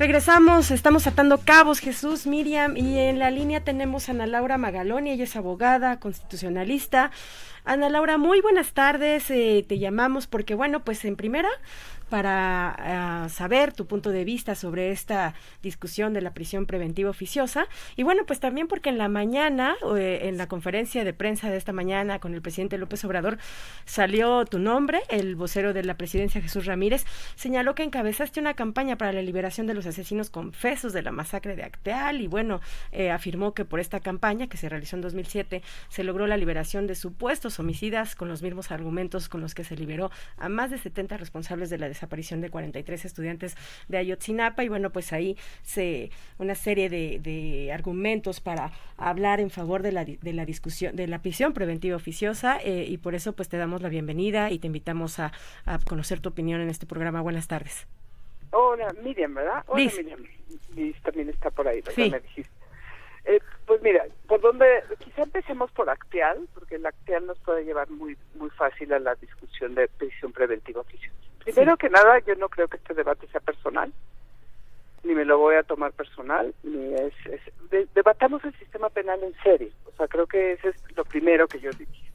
Regresamos, estamos atando cabos, Jesús, Miriam, y en la línea tenemos a Ana Laura Magaloni, ella es abogada, constitucionalista. Ana Laura, muy buenas tardes, te llamamos porque, bueno, pues en primera, para saber tu punto de vista sobre esta discusión de la prisión preventiva oficiosa, y bueno, pues también porque en la mañana, en la conferencia de prensa de esta mañana con el presidente López Obrador, salió tu nombre, el vocero de la presidencia, Jesús Ramírez, señaló que encabezaste una campaña para la liberación de los asesinos confesos de la masacre de Acteal, y bueno, afirmó que por esta campaña, que se realizó en 2007, se logró la liberación de supuestos homicidas con los mismos argumentos con los que se liberó a más de 70 responsables de la desaparición de 43 estudiantes de Ayotzinapa, y bueno, pues ahí una serie de argumentos para hablar en favor de la discusión de la prisión preventiva oficiosa, y por eso pues te damos la bienvenida y te invitamos a conocer tu opinión en este programa. Buenas tardes. Hola, Miriam, ¿verdad? Hola, Liz. Miriam. Liz también está por ahí, ¿verdad? Sí. Me dijiste. Pues mira, quizá empecemos por Acteal, porque el Acteal nos puede llevar muy fácil a la discusión de prisión preventiva oficiosa. Primero que nada, yo no creo que este debate sea personal, ni me lo voy a tomar personal, ni debatamos el sistema penal en serio. O sea, creo que ese es lo primero que yo diría.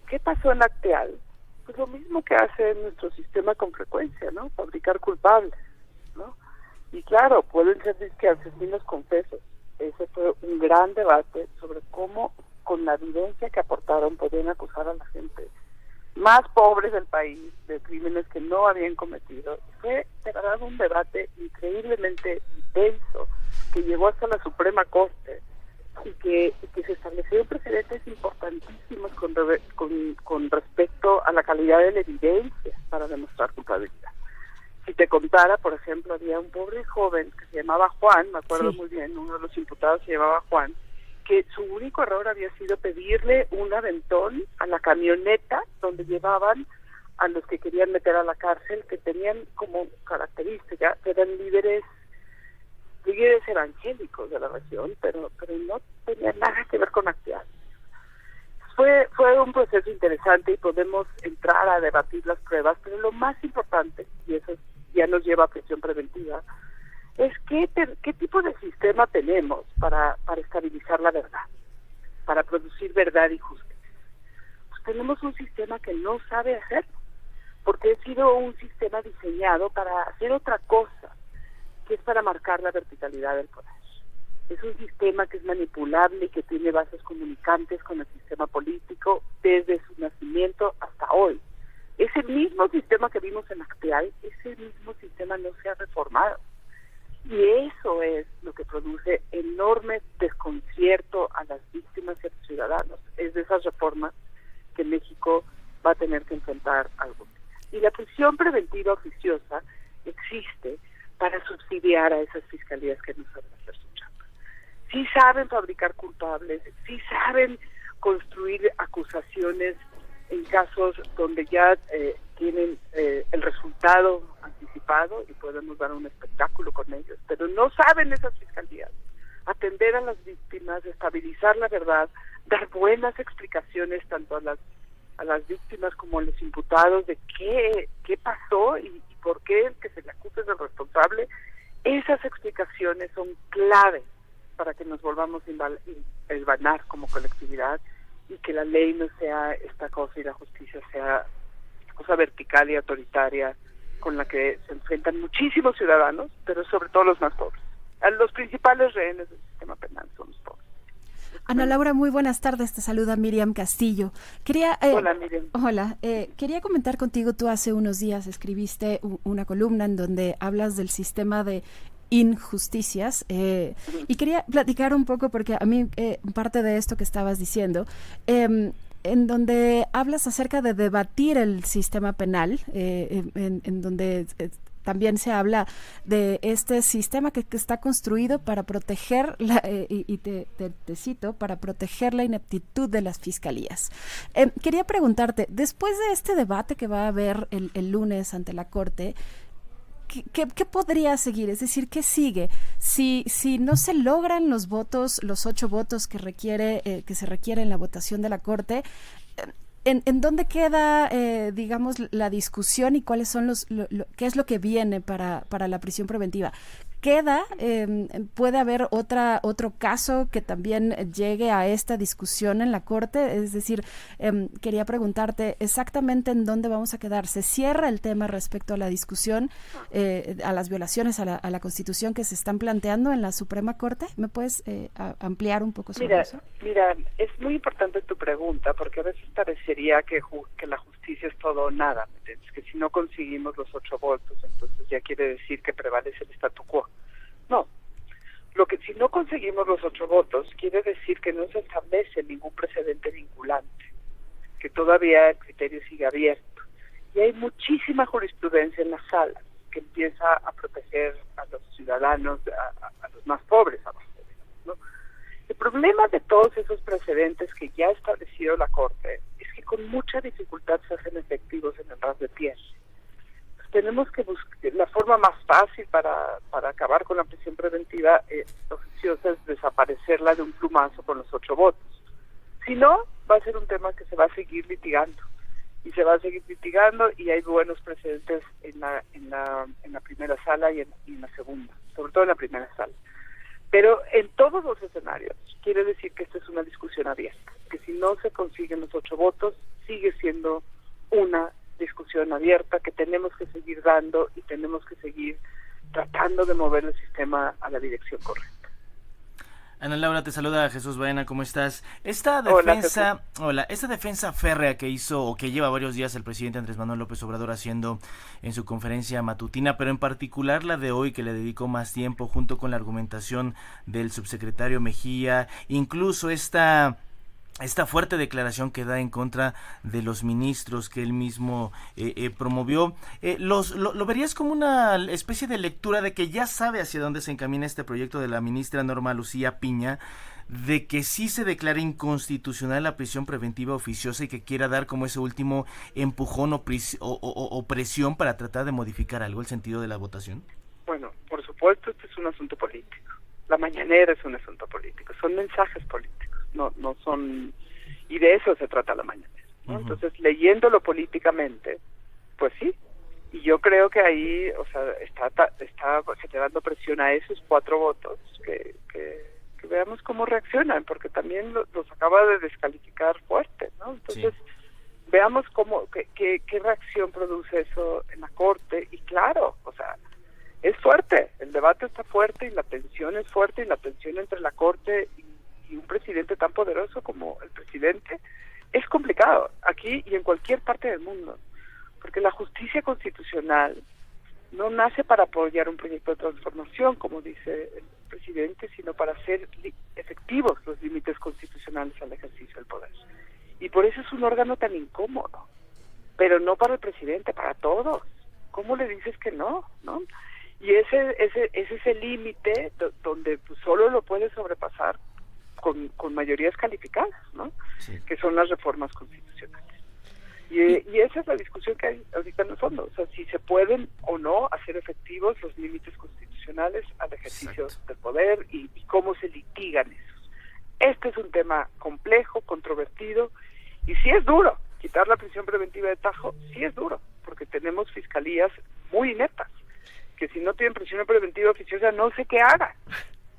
¿Qué pasó en Acteal? Pues lo mismo que hace nuestro sistema con frecuencia, ¿no? Fabricar culpables, ¿no? Y claro, pueden ser asesinos confesos. Ese fue un gran debate sobre cómo, con la evidencia que aportaron, podían acusar a la gente más pobre del país de crímenes que no habían cometido. Fue de verdad un debate increíblemente intenso que llegó hasta la Suprema Corte y que se establecieron precedentes importantísimos con respecto a la calidad de la evidencia para demostrar culpabilidad. Si te contara, por ejemplo, había un pobre joven que se llamaba Juan, me acuerdo muy bien, uno de los imputados se llamaba Juan, que su único error había sido pedirle un aventón a la camioneta donde llevaban a los que querían meter a la cárcel, que tenían como característica, que eran líderes evangélicos de la región, pero no tenía nada que ver con Acteal. Fue un proceso interesante y podemos entrar a debatir las pruebas, pero lo más importante, y eso ya nos lleva a prisión preventiva, es qué tipo de sistema tenemos para estabilizar la verdad, para producir verdad y justicia. Pues tenemos un sistema que no sabe hacerlo, porque ha sido un sistema diseñado para hacer otra cosa, que es para marcar la verticalidad del poder. Es un sistema que es manipulable y que tiene bases comunicantes con el sistema político desde su nacimiento hasta hoy. Ese mismo sistema que vimos en Acteal, ese mismo sistema no se ha reformado. Y eso es lo que produce enorme desconcierto a las víctimas y a los ciudadanos. Es de esas reformas que México va a tener que enfrentar algún día. Y la prisión preventiva oficiosa existe para subsidiar a esas fiscalías que no saben hacer su chamba. Sí saben fabricar culpables, sí saben construir acusaciones en casos donde ya tienen el resultado anticipado y podemos dar un espectáculo con ellos, pero no saben esas fiscalías atender a las víctimas, estabilizar la verdad, dar buenas explicaciones tanto a las víctimas como a los imputados de qué pasó y por qué el que se le acusa es el responsable. Esas explicaciones son claves para que nos volvamos a hilvanar como colectividad y que la ley no sea esta cosa y la justicia sea cosa vertical y autoritaria con la que se enfrentan muchísimos ciudadanos, pero sobre todo los más pobres. Los principales rehenes del sistema penal son los pobres. Ana Laura, muy buenas tardes, te saluda Miriam Castillo. Hola, Miriam. Hola, quería comentar contigo, tú hace unos días escribiste una columna en donde hablas del sistema de injusticias y quería platicar un poco porque a mí parte de esto que estabas diciendo, en donde hablas acerca de debatir el sistema penal, en donde también se habla de este sistema que está construido para proteger, y te cito, para proteger la ineptitud de las fiscalías. Quería preguntarte, después de este debate que va a haber el lunes ante la Corte, ¿qué podría seguir? Es decir, ¿qué sigue? Si no se logran los 8 votos que se requiere en la votación de la Corte, ¿en dónde queda, digamos, la discusión y cuáles son qué es lo que viene para la prisión preventiva? queda, puede haber otro caso que también llegue a esta discusión en la Corte, es decir, quería preguntarte exactamente en dónde vamos a quedar. ¿Se cierra el tema respecto a la discusión, a las violaciones a la Constitución que se están planteando en la Suprema Corte? ¿Me puedes ampliar un poco sobre eso? Mira, es muy importante tu pregunta, porque a veces parecería que la justicia es todo o nada, ¿me entiendes? Que si no conseguimos los 8 votos, entonces ya quiere decir que prevalece el statu quo. No, si no conseguimos los 8 votos, quiere decir que no se establece ningún precedente vinculante, que todavía el criterio sigue abierto. Y hay muchísima jurisprudencia en la sala que empieza a proteger a los ciudadanos, a los más pobres abajo, ¿no? El problema de todos esos precedentes que ya ha establecido la Corte es que con mucha dificultad se hacen efectivos en el ras de tierra. Tenemos que buscar la forma más fácil para acabar con la prisión preventiva oficiosa es desaparecerla de un plumazo con los 8 votos. Si no, va a ser un tema que se va a seguir litigando y hay buenos precedentes en la primera sala y en la segunda, sobre todo en la primera sala. Pero en todos los escenarios quiere decir que esta es una discusión abierta, que si no se consiguen los 8 votos sigue siendo una discusión abierta que tenemos que seguir dando y tenemos que seguir tratando de mover el sistema a la dirección correcta. Ana Laura, te saluda Jesús Baena, ¿cómo estás? Esta defensa férrea que hizo o que lleva varios días el presidente Andrés Manuel López Obrador haciendo en su conferencia matutina, pero en particular la de hoy que le dedicó más tiempo junto con la argumentación del subsecretario Mejía, incluso esta fuerte declaración que da en contra de los ministros que él mismo promovió, ¿lo verías como una especie de lectura de que ya sabe hacia dónde se encamina este proyecto de la ministra Norma Lucía Piña, de que sí se declara inconstitucional la prisión preventiva oficiosa y que quiera dar como ese último empujón o presión para tratar de modificar algo el sentido de la votación? Bueno, por supuesto, este es un asunto político. La mañanera es un asunto político, son mensajes políticos. No son, y de eso se trata la mañanera, ¿no? Uh-huh. Entonces, leyéndolo políticamente, pues sí, y yo creo que ahí, o sea, está generando presión a esos 4 votos, que veamos cómo reaccionan, porque también los acaba de descalificar fuerte, ¿no? Entonces, veamos qué reacción produce eso en la Corte, y claro, o sea, es fuerte, el debate está fuerte, y la tensión es fuerte, y la tensión entre la Corte y un presidente tan poderoso como el presidente es complicado aquí y en cualquier parte del mundo, porque la justicia constitucional no nace para apoyar un proyecto de transformación, como dice el presidente, sino para hacer efectivos los límites constitucionales al ejercicio del poder. Y por eso es un órgano tan incómodo, pero no para el presidente, para todos. ¿Cómo le dices que no? Y ese es el límite donde solo lo puede sobrepasar con mayorías calificadas, ¿no? Sí. Que son las reformas constitucionales. Y esa es la discusión que hay ahorita en el fondo, o sea, si se pueden o no hacer efectivos los límites constitucionales al ejercicio del poder y cómo se litigan esos. Este es un tema complejo, controvertido, y sí es duro. Quitar la prisión preventiva de tajo, sí es duro, porque tenemos fiscalías muy ineptas, que si no tienen prisión preventiva oficiosa no sé qué hagan.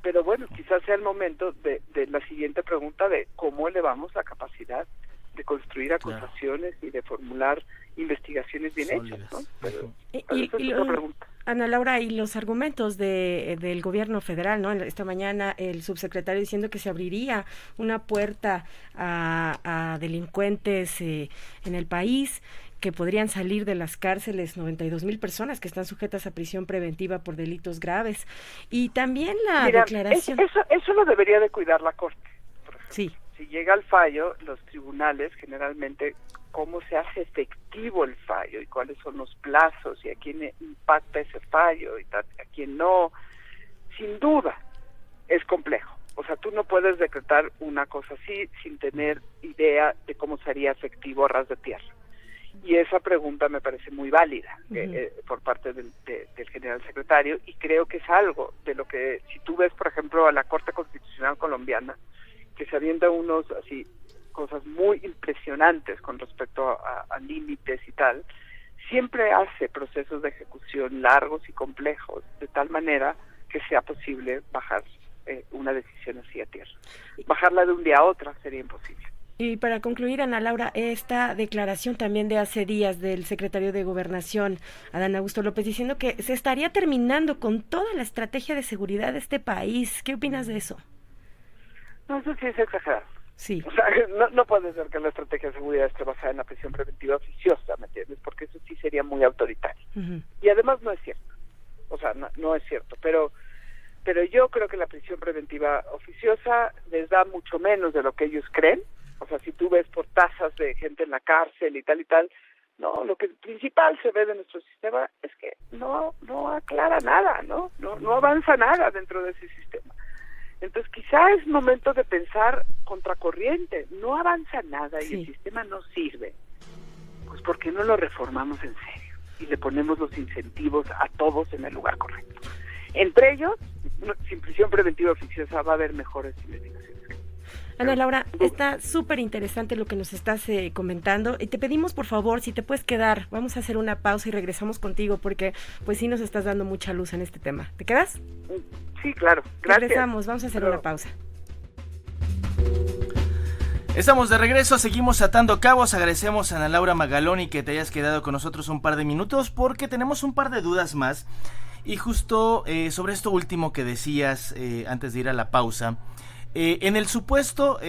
Pero bueno, quizás sea el momento de la siguiente pregunta de cómo elevamos la capacidad de construir acusaciones y de formular investigaciones bien hechas, ¿no? Pero esa es otra pregunta. Ana Laura, y los argumentos del gobierno federal, ¿no? Esta mañana el subsecretario diciendo que se abriría una puerta a delincuentes en el país, que podrían salir de las cárceles 92,000 personas que están sujetas a prisión preventiva por delitos graves. Y también la declaración... Eso lo debería de cuidar la Corte. Sí. Si llega al fallo, los tribunales generalmente, cómo se hace efectivo el fallo y cuáles son los plazos y a quién impacta ese fallo y a quién no, sin duda es complejo. O sea, tú no puedes decretar una cosa así sin tener idea de cómo sería efectivo a ras de tierra. Y esa pregunta me parece muy válida por parte del general secretario, y creo que es algo de lo que, si tú ves, por ejemplo, a la Corte Constitucional colombiana, que se avienta unos así cosas muy impresionantes con respecto a límites y tal, siempre hace procesos de ejecución largos y complejos, de tal manera que sea posible bajar una decisión así a tierra. Bajarla de un día a otro sería imposible. Y para concluir, Ana Laura, esta declaración también de hace días del secretario de Gobernación, Adán Augusto López, diciendo que se estaría terminando con toda la estrategia de seguridad de este país. ¿Qué opinas de eso? No, eso sí es exagerado. Sí. O sea, no puede ser que la estrategia de seguridad esté basada en la prisión preventiva oficiosa, ¿me entiendes? Porque eso sí sería muy autoritario. Uh-huh. Y además no es cierto. O sea, no es cierto. Pero yo creo que la prisión preventiva oficiosa les da mucho menos de lo que ellos creen. O sea, si tú ves por tasas de gente en la cárcel y tal, no, lo que principal se ve de nuestro sistema es que no aclara nada, no avanza nada dentro de ese sistema. Entonces quizá es momento de pensar contracorriente, no avanza nada y el sistema no sirve. Pues ¿por qué no lo reformamos en serio? Y le ponemos los incentivos a todos en el lugar correcto. Entre ellos, sin prisión preventiva oficiosa va a haber mejores investigaciones. Ana Laura, está súper interesante lo que nos estás comentando y te pedimos por favor si te puedes quedar, vamos a hacer una pausa y regresamos contigo porque pues sí nos estás dando mucha luz en este tema. ¿Te quedas? Sí, claro. Gracias. Regresamos, vamos a hacer una pausa. Estamos de regreso, seguimos atando cabos. Agradecemos a Ana Laura Magaloni que te hayas quedado con nosotros un par de minutos porque tenemos un par de dudas más y justo sobre esto último que decías antes de ir a la pausa. En el supuesto,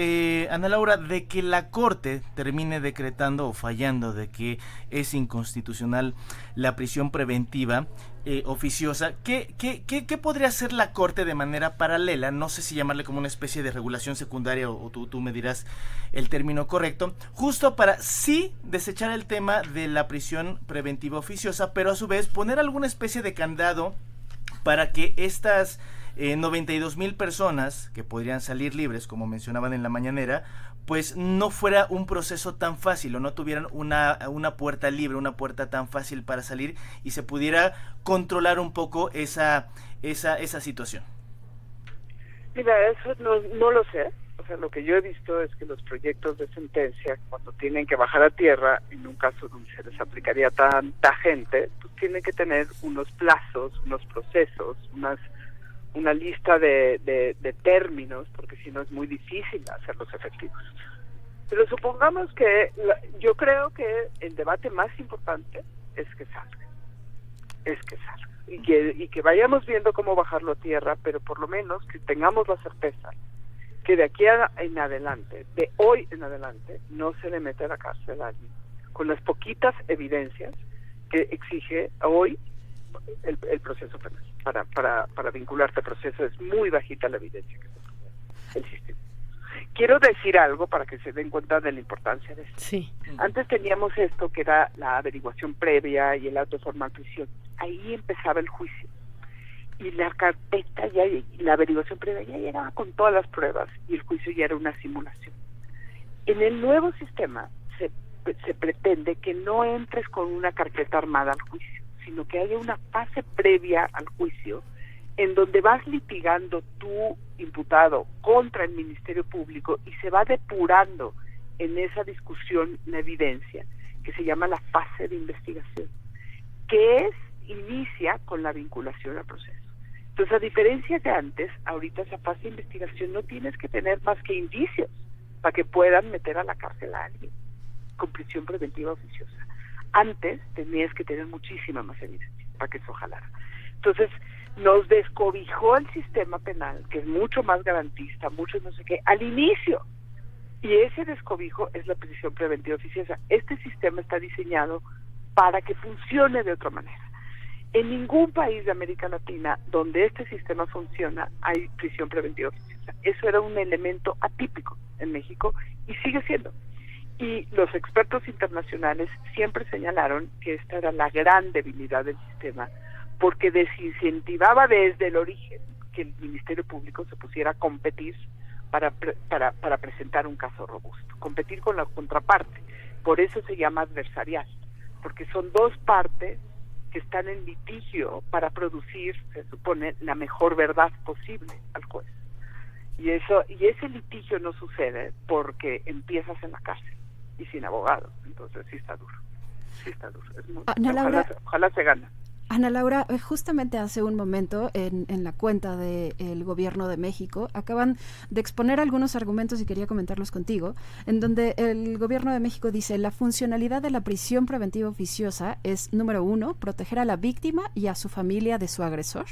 Ana Laura, de que la Corte termine decretando o fallando de que es inconstitucional la prisión preventiva oficiosa, ¿qué podría hacer la Corte de manera paralela? No sé si llamarle como una especie de regulación secundaria o tú me dirás el término correcto, justo para sí desechar el tema de la prisión preventiva oficiosa, pero a su vez poner alguna especie de candado para que estas 92,000 personas que podrían salir libres, como mencionaban en la mañanera, pues no fuera un proceso tan fácil o no tuvieran una puerta libre, una puerta tan fácil para salir y se pudiera controlar un poco esa situación. Mira, eso no lo sé. O sea, lo que yo he visto es que los proyectos de sentencia, cuando tienen que bajar a tierra, en un caso donde se les aplicaría tanta gente, pues tienen que tener unos plazos, unos procesos, una lista de términos, porque si no es muy difícil hacerlos efectivos. Pero supongamos que yo creo que el debate más importante es que salga y que vayamos viendo cómo bajarlo a tierra, pero por lo menos que tengamos la certeza que de aquí en adelante, de hoy en adelante, no se le mete a la cárcel a alguien con las poquitas evidencias que exige hoy el proceso penal. Para vincularte al proceso es muy bajita la evidencia que se el sistema. Quiero decir algo para que se den cuenta de la importancia de esto. Sí. Antes teníamos esto que era la averiguación previa y el auto de formal prisión. Ahí empezaba el juicio. Y la carpeta la averiguación previa ya llegaba con todas las pruebas y el juicio ya era una simulación. En el nuevo sistema se pretende que no entres con una carpeta armada al juicio, sino que haya una fase previa al juicio en donde vas litigando tu imputado contra el Ministerio Público y se va depurando en esa discusión la evidencia, que se llama la fase de investigación, que inicia con la vinculación al proceso. Entonces, a diferencia de antes, ahorita esa fase de investigación no tienes que tener más que indicios para que puedan meter a la cárcel a alguien con prisión preventiva oficiosa. Antes tenías que tener muchísima más evidencia para que eso jalara. Entonces, nos descobijó el sistema penal, que es mucho más garantista, mucho no sé qué, al inicio. Y ese descobijo es la prisión preventiva oficiosa. Este sistema está diseñado para que funcione de otra manera. En ningún país de América Latina donde este sistema funciona hay prisión preventiva oficiosa. Eso era un elemento atípico en México y sigue siendo. Y los expertos internacionales siempre señalaron que esta era la gran debilidad del sistema, porque desincentivaba desde el origen que el Ministerio Público se pusiera a competir para presentar un caso robusto, competir con la contraparte. Por eso se llama adversarial, porque son dos partes que están en litigio para producir, se supone, la mejor verdad posible al juez. Y ese litigio no sucede porque empiezas en la cárcel y sin abogado. Entonces sí está duro. Es muy, Ana Laura, ojalá se gane. Ana Laura, justamente hace un momento en la cuenta del Gobierno de México acaban de exponer algunos argumentos y quería comentarlos contigo, en donde el Gobierno de México dice: la funcionalidad de la prisión preventiva oficiosa es, número 1, proteger a la víctima y a su familia de su agresor;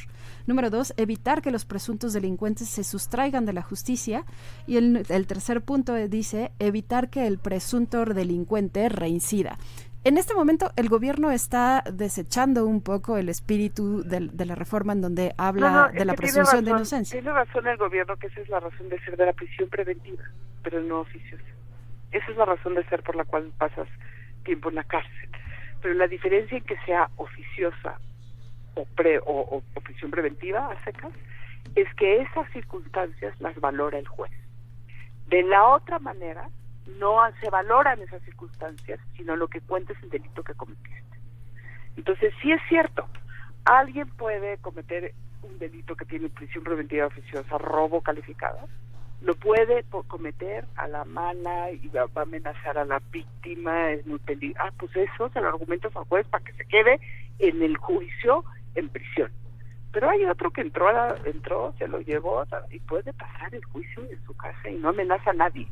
número 2, evitar que los presuntos delincuentes se sustraigan de la justicia; y el tercer punto dice evitar que el presunto delincuente reincida. En este momento el gobierno está desechando un poco el espíritu de la reforma en donde habla de la presunción de inocencia. Tiene razón el gobierno, que esa es la razón de ser de la prisión preventiva, pero no oficiosa. Esa es la razón de ser por la cual pasas tiempo en la cárcel. Pero la diferencia en que sea oficiosa o prisión preventiva a secas es que esas circunstancias las valora el juez. De la otra manera, no se valoran esas circunstancias, sino lo que cuenta es el delito que cometiste. Entonces, sí es cierto, alguien puede cometer un delito que tiene prisión preventiva oficiosa, robo calificado, lo puede cometer a la mala y va a amenazar a la víctima, es muy peligroso. Pues eso se lo argumentas al juez para que se quede en el juicio en prisión. Pero hay otro que entró, se lo llevó y puede pasar el juicio en su casa y no amenaza a nadie.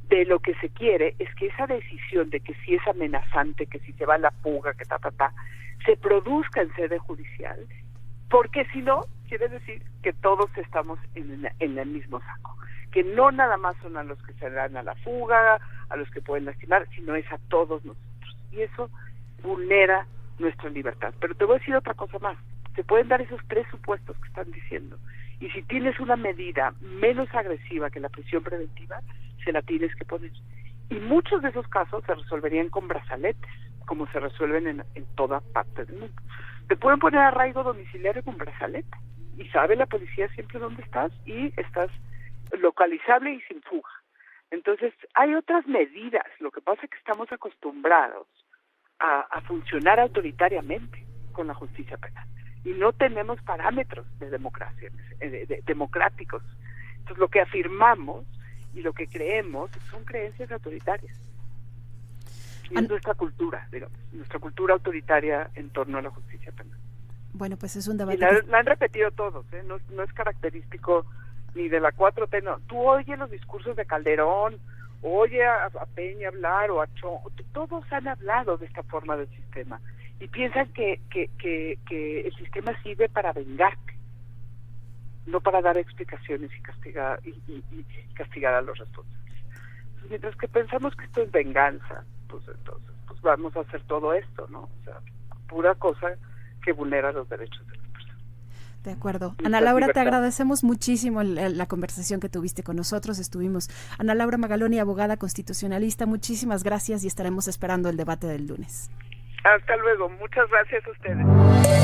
De lo que se quiere es que esa decisión de que si es amenazante, que si se va a la fuga, que se produzca en sede judicial, porque si no, quiere decir que todos estamos en el mismo saco, que no nada más son a los que se dan a la fuga, a los que pueden lastimar, sino es a todos nosotros, y eso vulnera nuestra libertad. Pero te voy a decir otra cosa más: se pueden dar esos 3 supuestos que están diciendo, y si tienes una medida menos agresiva que la prisión preventiva, se la tienes que poner. Y muchos de esos casos se resolverían con brazaletes, como se resuelven en toda parte del mundo. Te pueden poner arraigo domiciliario con brazalete, y sabe la policía siempre dónde estás, y estás localizable y sin fuga. Entonces, hay otras medidas. Lo que pasa es que estamos acostumbrados a funcionar autoritariamente con la justicia penal, y no tenemos parámetros de democracia, democráticos. Entonces, lo que afirmamos y lo que creemos son creencias autoritarias. Y es nuestra cultura, digamos, nuestra cultura autoritaria en torno a la justicia penal. Bueno, pues es un debate. Y la han repetido todos, no es característico ni de la 4T, no. Tú oyes los discursos de Calderón, oye a Peña hablar, o a Chong, todos han hablado de esta forma del sistema, y piensan que el sistema sirve para vengarte, no para dar explicaciones y castigar a los responsables. Entonces, mientras que pensamos que esto es venganza, pues entonces vamos a hacer todo esto, ¿no? O sea, pura cosa que vulnera los derechos de las personas. De acuerdo. Ana Laura, te agradecemos muchísimo la conversación que tuviste con nosotros. Estuvimos Ana Laura Magaloni, abogada constitucionalista. Muchísimas gracias y estaremos esperando el debate del lunes. Hasta luego. Muchas gracias a ustedes.